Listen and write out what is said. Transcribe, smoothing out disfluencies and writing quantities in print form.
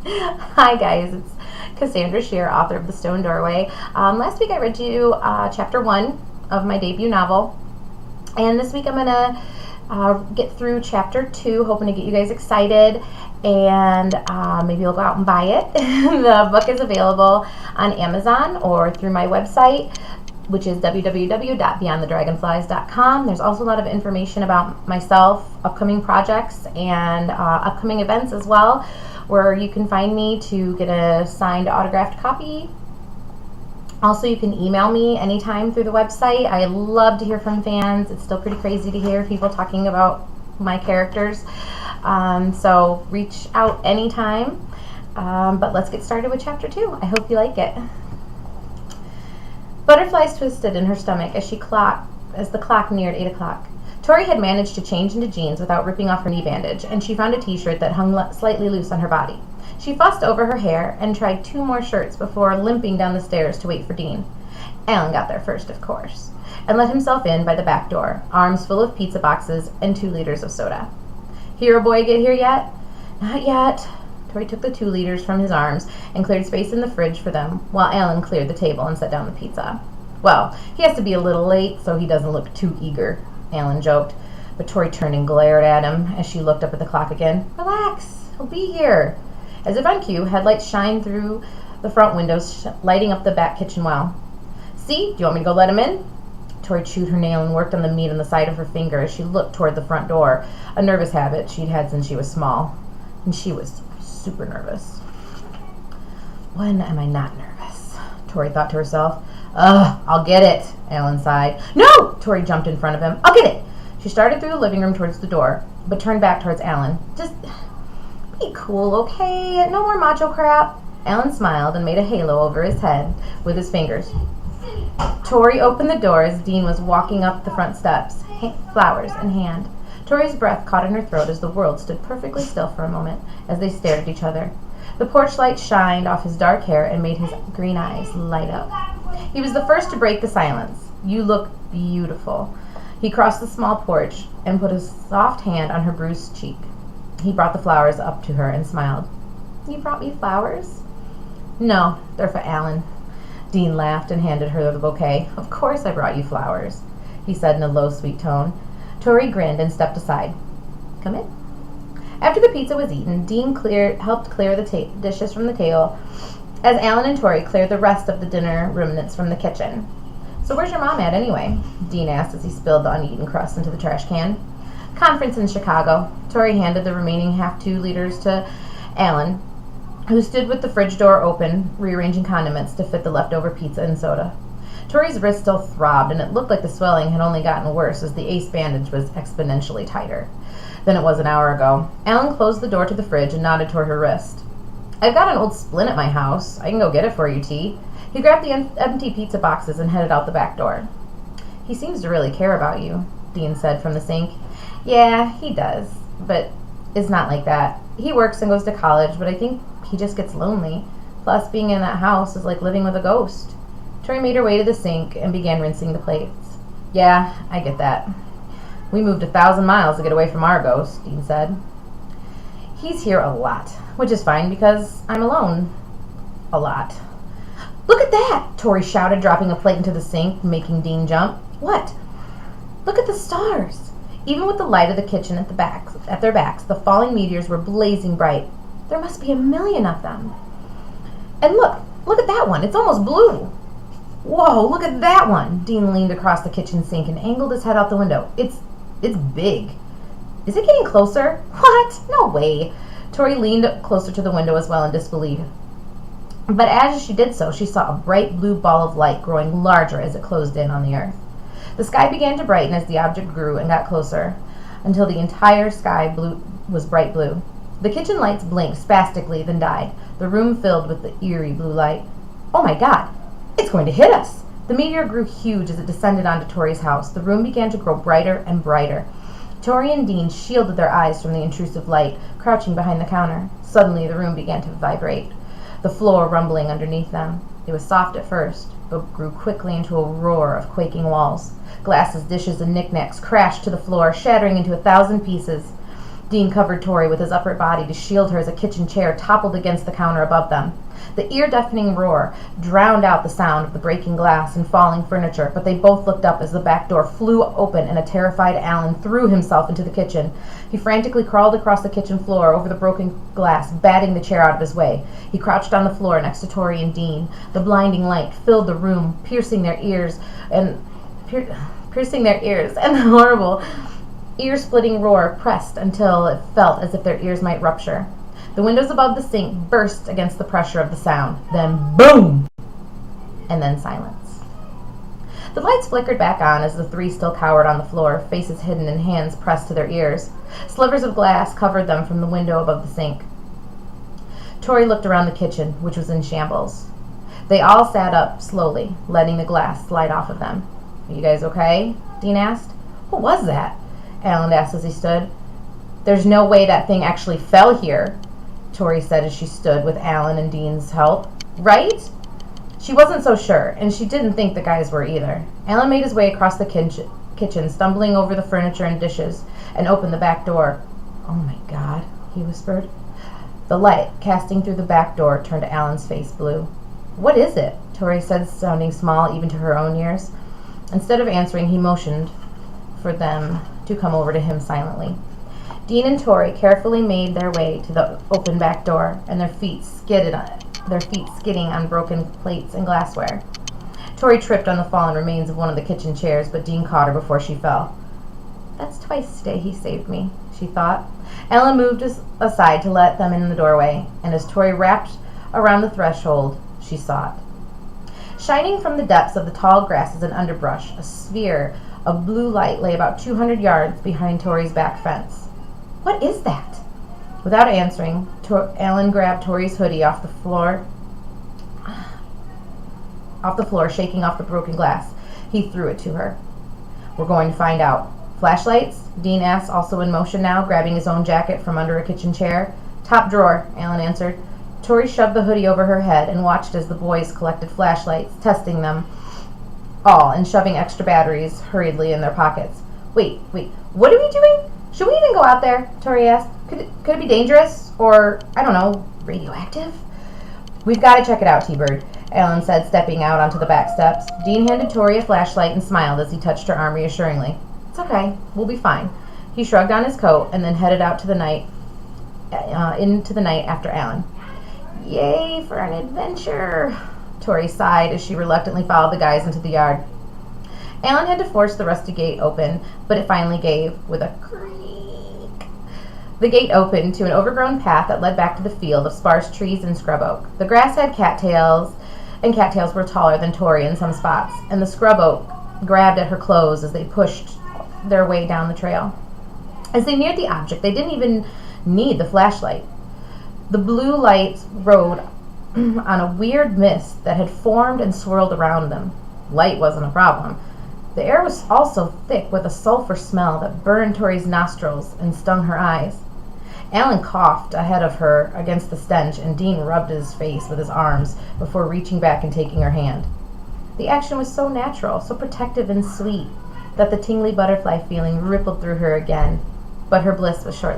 Hi guys, it's Cassandra Shear, author of The Stone Doorway. Last week I read you chapter 1 of my debut novel, and this week I'm going to get through chapter 2, hoping to get you guys excited, and maybe you'll go out and buy it. The book is available on Amazon or through my website, which is www.beyondthedragonflies.com. There's also a lot of information about myself, upcoming projects, and upcoming events as well, where you can find me to get a signed autographed copy. Also, you can email me anytime through the website. I love to hear from fans. It's still pretty crazy to hear people talking about my characters. So reach out anytime. But let's get started with chapter 2. I hope you like it. Butterflies twisted in her stomach as the clock neared 8 o'clock. Tori had managed to change into jeans without ripping off her knee bandage, and she found a t-shirt that hung slightly loose on her body. She fussed over her hair and tried 2 more shirts before limping down the stairs to wait for Dean. Alan got there first, of course, and let himself in by the back door, arms full of pizza boxes and 2 liters of soda. Hero boy get here yet? Not yet. Tori took the 2 liters from his arms and cleared space in the fridge for them, while Alan cleared the table and set down the pizza. Well, he has to be a little late so he doesn't look too eager, Alan joked, but Tori turned and glared at him as she looked up at the clock again. Relax, he'll be here. As if on cue, headlights shined through the front windows, lighting up the back kitchen well. See, do you want me to go let him in? Tori chewed her nail and worked on the meat on the side of her finger as she looked toward the front door, a nervous habit she'd had since she was small. And she was super nervous. When am I not nervous? Tori thought to herself. Ugh, I'll get it, Alan sighed. No! Tori jumped in front of him. I'll get it! She started through the living room towards the door, but turned back towards Alan. Just be cool, okay? No more macho crap. Alan smiled and made a halo over his head with his fingers. Tori opened the door as Dean was walking up the front steps, flowers in hand. Tori's breath caught in her throat as the world stood perfectly still for a moment as they stared at each other. The porch light shined off his dark hair and made his green eyes light up. He was the first to break the silence. You look beautiful. He crossed the small porch and put a soft hand on her bruised cheek. He brought the flowers up to her and smiled. You brought me flowers? No, they're for Alan. Dean laughed and handed her the bouquet. Of course I brought you flowers, he said in a low, sweet tone. Tori grinned and stepped aside. Come in. After the pizza was eaten, Dean helped clear the dishes from the table as Alan and Tori cleared the rest of the dinner remnants from the kitchen. So where's your mom at anyway? Dean asked as he spilled the uneaten crust into the trash can. Conference in Chicago. Tori handed the remaining half 2 liters to Alan, who stood with the fridge door open, rearranging condiments to fit the leftover pizza and soda. Tori's wrist still throbbed, and it looked like the swelling had only gotten worse as the ace bandage was exponentially tighter than it was an hour ago. Alan closed the door to the fridge and nodded toward her wrist. I've got an old splint at my house. I can go get it for you, T. He grabbed the empty pizza boxes and headed out the back door. He seems to really care about you, Dean said from the sink. Yeah, he does, but it's not like that. He works and goes to college, but I think he just gets lonely. Plus, being in that house is like living with a ghost. Tori made her way to the sink and began rinsing the plates. Yeah, I get that. We moved 1,000 miles to get away from our ghost, Dean said. He's here a lot, which is fine because I'm alone. A lot. Look at that! Tori shouted, dropping a plate into the sink, making Dean jump. What? Look at the stars! Even with the light of the kitchen at their backs, the falling meteors were blazing bright. There must be 1,000,000 of them. And look at that one. It's almost blue. Whoa, look at that one! Dean leaned across the kitchen sink and angled his head out the window. It's big. Is it getting closer? What? No way. Tori leaned closer to the window as well in disbelief. But as she did so, she saw a bright blue ball of light growing larger as it closed in on the earth. The sky began to brighten as the object grew and got closer, until the entire sky was bright blue. The kitchen lights blinked spastically, then died, the room filled with the eerie blue light. Oh my God! It's going to hit us! The meteor grew huge as it descended onto Tori's house. The room began to grow brighter and brighter. Tori and Dean shielded their eyes from the intrusive light, crouching behind the counter. Suddenly, the room began to vibrate, the floor rumbling underneath them. It was soft at first, but grew quickly into a roar of quaking walls. Glasses, dishes, and knickknacks crashed to the floor, shattering into 1,000 pieces. Dean covered Tori with his upper body to shield her as a kitchen chair toppled against the counter above them. The ear-deafening roar drowned out the sound of the breaking glass and falling furniture, but they both looked up as the back door flew open and a terrified Alan threw himself into the kitchen. He frantically crawled across the kitchen floor over the broken glass, batting the chair out of his way. He crouched on the floor next to Tori and Dean. The blinding light filled the room, piercing their ears, and the horrible ear-splitting roar pressed until it felt as if their ears might rupture. The windows above the sink burst against the pressure of the sound. Then boom! And then silence. The lights flickered back on as the three still cowered on the floor, faces hidden and hands pressed to their ears. Slivers of glass covered them from the window above the sink. Tori looked around the kitchen, which was in shambles. They all sat up slowly, letting the glass slide off of them. "Are you guys okay?" Dean asked. "What was that?" Alan asked as he stood. "There's no way that thing actually fell here," Tori said as she stood with Alan and Dean's help. "Right?" She wasn't so sure, and she didn't think the guys were either. Alan made his way across the kitchen, stumbling over the furniture and dishes, and opened the back door. "Oh my God," he whispered. The light casting through the back door turned Alan's face blue. "What is it?" Tori said, sounding small even to her own ears. Instead of answering, he motioned for them to come over to him silently. Dean and Tori carefully made their way to the open back door, and their feet skidding on broken plates and glassware. Tori tripped on the fallen remains of one of the kitchen chairs, but Dean caught her before she fell. "That's twice today he saved me," she thought. Alan moved aside to let them in the doorway, and as Tori wrapped around the threshold, she saw it. Shining from the depths of the tall grasses and underbrush, a sphere of blue light lay about 200 yards behind Tori's back fence. "What is that?" Without answering, Alan grabbed Tori's hoodie off the floor, shaking off the broken glass. He threw it to her. "We're going to find out." "Flashlights?" Dean asked, also in motion now, grabbing his own jacket from under a kitchen chair. "Top drawer," Alan answered. Tori shoved the hoodie over her head and watched as the boys collected flashlights, testing them all and shoving extra batteries hurriedly in their pockets. Wait, what are we doing? Should we even go out there?" Tori asked. Could it be dangerous? Or, I don't know, radioactive?" "We've got to check it out, T-Bird," Alan said, stepping out onto the back steps. Dean handed Tori a flashlight and smiled as he touched her arm reassuringly. "It's okay. We'll be fine." He shrugged on his coat and then headed out into the night after Alan. "Yay for an adventure," Tori sighed as she reluctantly followed the guys into the yard. Alan had to force the rusty gate open, but it finally gave with a creak. The gate opened to an overgrown path that led back to the field of sparse trees and scrub oak. The grass had cattails, and cattails were taller than Tori in some spots, and the scrub oak grabbed at her clothes as they pushed their way down the trail. As they neared the object, they didn't even need the flashlight. The blue lights rode on a weird mist that had formed and swirled around them. Light wasn't a problem. The air was also thick with a sulfur smell that burned Tori's nostrils and stung her eyes. Alan coughed ahead of her against the stench, and Dean rubbed his face with his arms before reaching back and taking her hand. The action was so natural, so protective and sweet, that the tingly butterfly feeling rippled through her again, but her bliss was short-lived.